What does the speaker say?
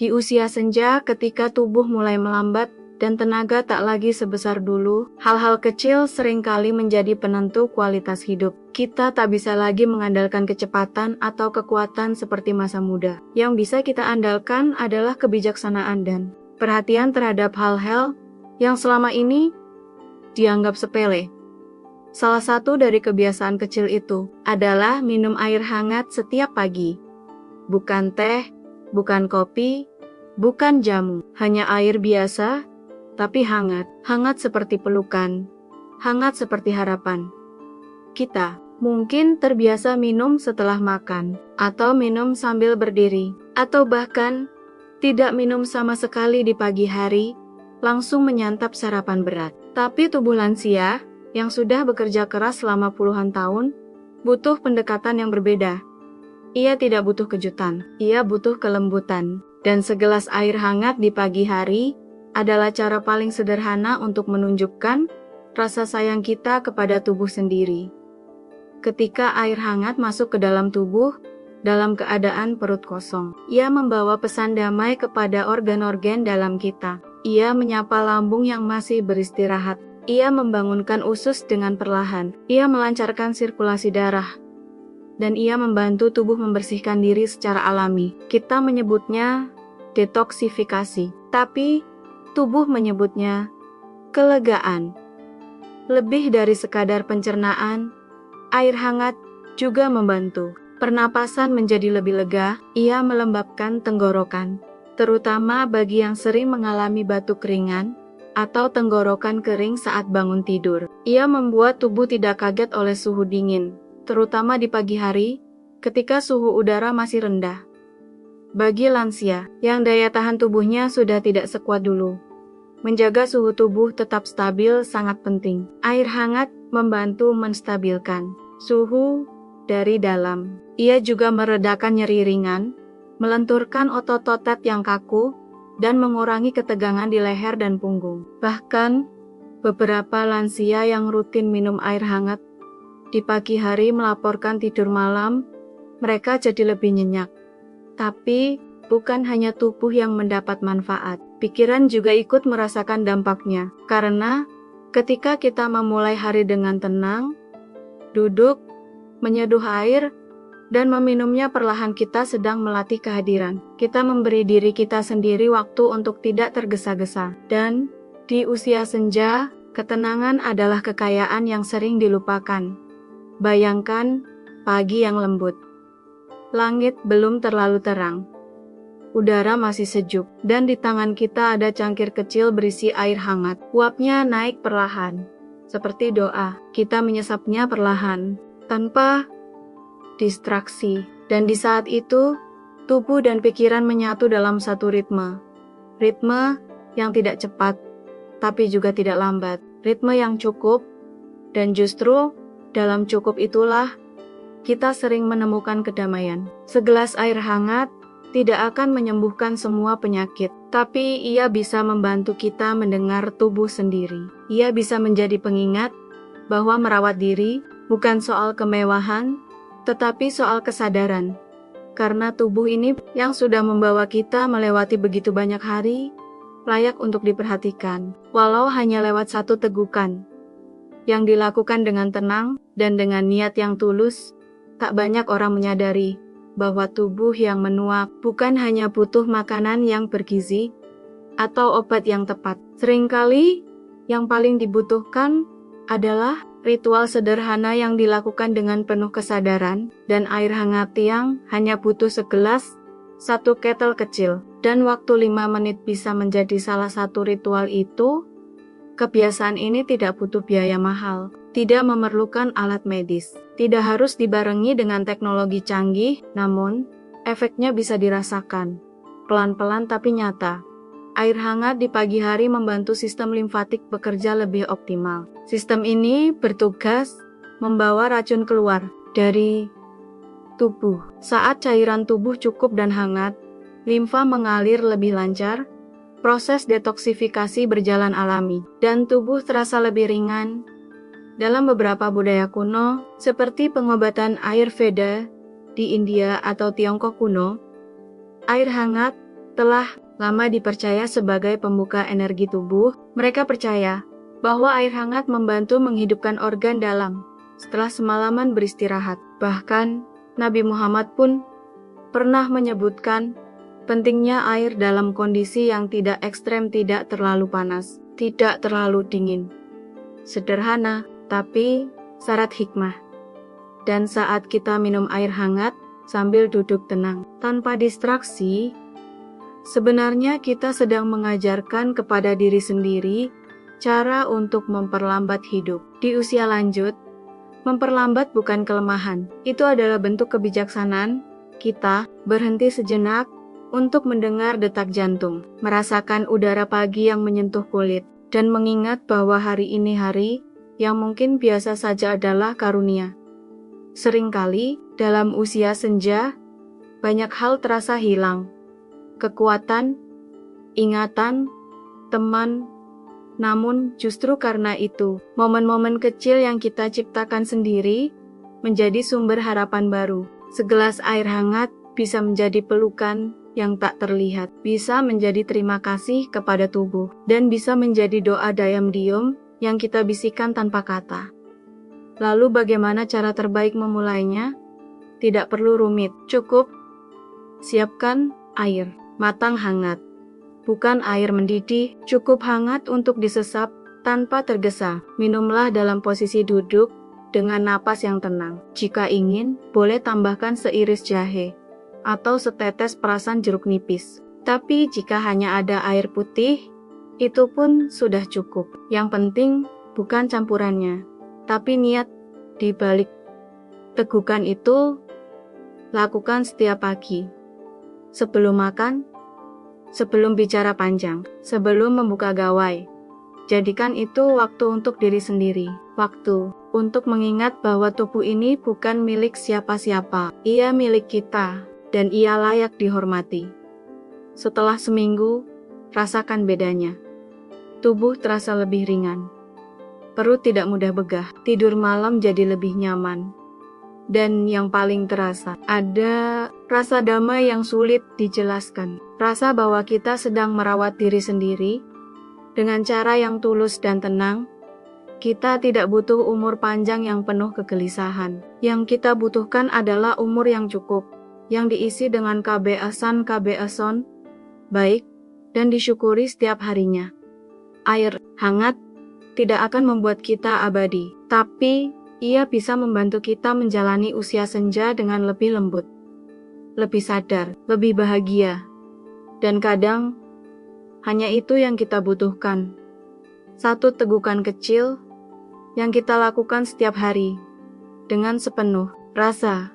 Di usia senja, ketika tubuh mulai melambat dan tenaga tak lagi sebesar dulu, hal-hal kecil seringkali menjadi penentu kualitas hidup. Kita tak bisa lagi mengandalkan kecepatan atau kekuatan seperti masa muda. Yang bisa kita andalkan adalah kebijaksanaan dan perhatian terhadap hal-hal yang selama ini dianggap sepele. Salah satu dari kebiasaan kecil itu adalah minum air hangat setiap pagi. Bukan teh, bukan kopi, bukan jamu, hanya air biasa, tapi hangat. Hangat seperti pelukan, hangat seperti harapan. Kita mungkin terbiasa minum setelah makan, atau minum sambil berdiri, atau bahkan tidak minum sama sekali di pagi hari, langsung menyantap sarapan berat. Tapi tubuh lansia yang sudah bekerja keras selama puluhan tahun, butuh pendekatan yang berbeda. Ia tidak butuh kejutan, ia butuh kelembutan. Dan segelas air hangat di pagi hari adalah cara paling sederhana untuk menunjukkan rasa sayang kita kepada tubuh sendiri. Ketika air hangat masuk ke dalam tubuh, dalam keadaan perut kosong, ia membawa pesan damai kepada organ-organ dalam kita. Ia menyapa lambung yang masih beristirahat. Ia membangunkan usus dengan perlahan. Ia melancarkan sirkulasi darah. Dan ia membantu tubuh membersihkan diri secara alami. Kita menyebutnya detoksifikasi, tapi tubuh menyebutnya kelegaan. Lebih dari sekadar pencernaan, air hangat juga membantu pernapasan menjadi lebih lega. Ia melembabkan tenggorokan, terutama bagi yang sering mengalami batuk ringan atau tenggorokan kering saat bangun tidur. Ia membuat tubuh tidak kaget oleh suhu dingin, terutama di pagi hari ketika suhu udara masih rendah. Bagi lansia yang daya tahan tubuhnya sudah tidak sekuat dulu, menjaga suhu tubuh tetap stabil sangat penting. Air hangat membantu menstabilkan suhu dari dalam. Ia juga meredakan nyeri ringan, melenturkan otot-otot yang kaku, dan mengurangi ketegangan di leher dan punggung. Bahkan, beberapa lansia yang rutin minum air hangat di pagi hari melaporkan tidur malam mereka jadi lebih nyenyak. Tapi, bukan hanya tubuh yang mendapat manfaat, pikiran juga ikut merasakan dampaknya. Karena, ketika kita memulai hari dengan tenang, duduk, menyeduh air, dan meminumnya perlahan, kita sedang melatih kehadiran. Kita memberi diri kita sendiri waktu untuk tidak tergesa-gesa. Dan, di usia senja, ketenangan adalah kekayaan yang sering dilupakan. Bayangkan, pagi yang lembut. Langit belum terlalu terang. Udara masih sejuk, dan di tangan kita ada cangkir kecil berisi air hangat. Uapnya naik perlahan, seperti doa. Kita menyesapnya perlahan, tanpa distraksi. Dan di saat itu, tubuh dan pikiran menyatu dalam satu ritme. Ritme yang tidak cepat, tapi juga tidak lambat. Ritme yang cukup, dan justru dalam cukup itulah kita sering menemukan kedamaian. Segelas air hangat tidak akan menyembuhkan semua penyakit, tapi ia bisa membantu kita mendengar tubuh sendiri. Ia bisa menjadi pengingat bahwa merawat diri bukan soal kemewahan, tetapi soal kesadaran. Karena tubuh ini yang sudah membawa kita melewati begitu banyak hari, layak untuk diperhatikan, walau hanya lewat satu tegukan. Yang dilakukan dengan tenang dan dengan niat yang tulus, tak banyak orang menyadari bahwa tubuh yang menua bukan hanya butuh makanan yang bergizi atau obat yang tepat. Seringkali yang paling dibutuhkan adalah ritual sederhana yang dilakukan dengan penuh kesadaran, dan air hangat yang hanya butuh segelas, satu ketel kecil, dan waktu 5 menit bisa menjadi salah satu ritual itu. Kebiasaan ini tidak butuh biaya mahal, tidak memerlukan alat medis, tidak harus dibarengi dengan teknologi canggih, namun efeknya bisa dirasakan. Pelan-pelan tapi nyata. Air hangat di pagi hari membantu sistem limfatik bekerja lebih optimal. Sistem ini bertugas membawa racun keluar dari tubuh. Saat cairan tubuh cukup dan hangat, limfa mengalir lebih lancar, proses detoksifikasi berjalan alami, dan tubuh terasa lebih ringan. Dalam beberapa budaya kuno, seperti pengobatan Ayurveda di India atau Tiongkok kuno, air hangat Telah lama dipercaya sebagai pembuka energi tubuh, mereka percaya bahwa air hangat membantu menghidupkan organ dalam setelah semalaman beristirahat. Bahkan, Nabi Muhammad pun pernah menyebutkan pentingnya air dalam kondisi yang tidak ekstrem, tidak terlalu panas, tidak terlalu dingin. Sederhana, tapi syarat hikmah. Dan saat kita minum air hangat sambil duduk tenang, tanpa distraksi, sebenarnya kita sedang mengajarkan kepada diri sendiri cara untuk memperlambat hidup. Di usia lanjut, memperlambat bukan kelemahan. Itu adalah bentuk kebijaksanaan kita berhenti sejenak untuk mendengar detak jantung, merasakan udara pagi yang menyentuh kulit, dan mengingat bahwa hari ini hari yang mungkin biasa saja adalah karunia. Seringkali dalam usia senja, banyak hal terasa hilang. Kekuatan, ingatan, teman. Namun justru karena itu, momen-momen kecil yang kita ciptakan sendiri menjadi sumber harapan baru. Segelas air hangat bisa menjadi pelukan yang tak terlihat, bisa menjadi terima kasih kepada tubuh, dan bisa menjadi doa diam-diam yang kita bisikan tanpa kata. Lalu bagaimana cara terbaik memulainya? Tidak perlu rumit, cukup siapkan air matang hangat. Bukan air mendidih, cukup hangat untuk disesap tanpa tergesa. Minumlah dalam posisi duduk dengan napas yang tenang. Jika ingin, boleh tambahkan seiris jahe atau setetes perasan jeruk nipis. Tapi jika hanya ada air putih, itu pun sudah cukup. Yang penting bukan campurannya, tapi niat di balik tegukan itu. Lakukan setiap pagi. Sebelum makan, sebelum bicara panjang, sebelum membuka gawai. Jadikan itu waktu untuk diri sendiri. Waktu untuk mengingat bahwa tubuh ini bukan milik siapa-siapa. Ia milik kita, dan ia layak dihormati. Setelah seminggu, rasakan bedanya. Tubuh terasa lebih ringan. Perut tidak mudah begah, tidur malam jadi lebih nyaman. Dan yang paling terasa, ada rasa damai yang sulit dijelaskan. Rasa bahwa kita sedang merawat diri sendiri dengan cara yang tulus dan tenang. Kita tidak butuh umur panjang yang penuh kegelisahan. Yang kita butuhkan adalah umur yang cukup, yang diisi dengan kebiasaan baik, dan disyukuri setiap harinya. Air hangat tidak akan membuat kita abadi, tapi ia bisa membantu kita menjalani usia senja dengan lebih lembut, lebih sadar, lebih bahagia. Dan kadang, hanya itu yang kita butuhkan. Satu tegukan kecil yang kita lakukan setiap hari, dengan sepenuh rasa